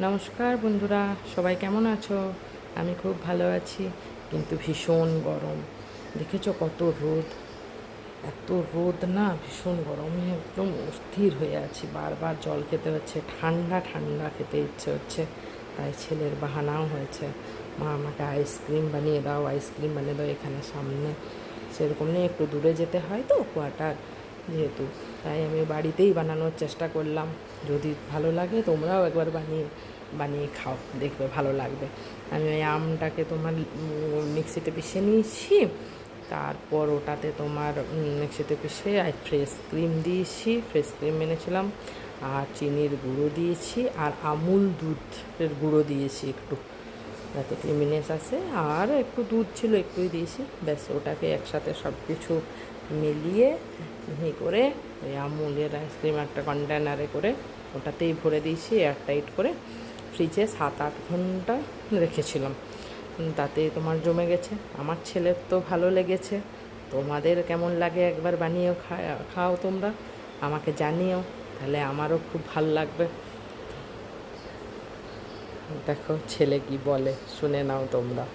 নমস্কার বন্ধুরা, সবাই কেমন আছো? আমি খুব ভালো আছি, কিন্তু ভীষণ গরম। দেখেছো কত রোদ, এত রোদ না, ভীষণ গরমে একদম অস্থির হয়ে আছি। বারবার জল খেতে হচ্ছে, ঠান্ডা ঠান্ডা খেতে ইচ্ছে হচ্ছে। তাই ছেলের বাহানাও হয়েছে, মা আমাকে আইসক্রিম বানিয়ে দাও, আইসক্রিম বানিয়ে দাও। এখানে সামনে সেরকম নেই, একটু দূরে যেতে হয় তো কোয়ার্টার যেহেতু, তাই আমি বাড়িতেই বানানোর চেষ্টা করলাম। যদি ভালো লাগে তোমরাও একবার বানিয়ে বানিয়ে খাও, দেখবে ভালো লাগবে। আমি ওই আমটাকে তোমার মিক্সিতে পিষে নিয়েছি, তারপর ওটাতে তোমার মিক্সিতে পিষে আর ফ্রেশ ক্রিম দিয়েছি, ফ্রেশ ক্রিম এনেছিলাম, আর চিনির গুঁড়ো দিয়েছি, আর আমুল দুধের গুঁড়ো দিয়েছি একটু, যাতে ক্রিমিনেস আসে। আর একটু দুধ ছিল, একটুই দিয়েছি, ব্যাস। ওটাকে একসাথে সব কিছু মিলিয়ে মিহি করে ওই আমুলের আইসক্রিম একটা কন্টেনারে করে ওটাতেই ভরে দিয়েছি, এয়ারটাইট করে ফ্রিজে 7-8 ঘন্টা রেখেছিলাম। তাতে তোমার জমে গেছে। আমার ছেলের তো ভালো লেগেছে। তোমাদের কেমন লাগে একবার বানিয়েও খাও তোমরা, আমাকে জানিও, তাহলে আমারও খুব ভালো লাগবে। দেখো ছেলে কি বলে, শুনে নাও তোমরা।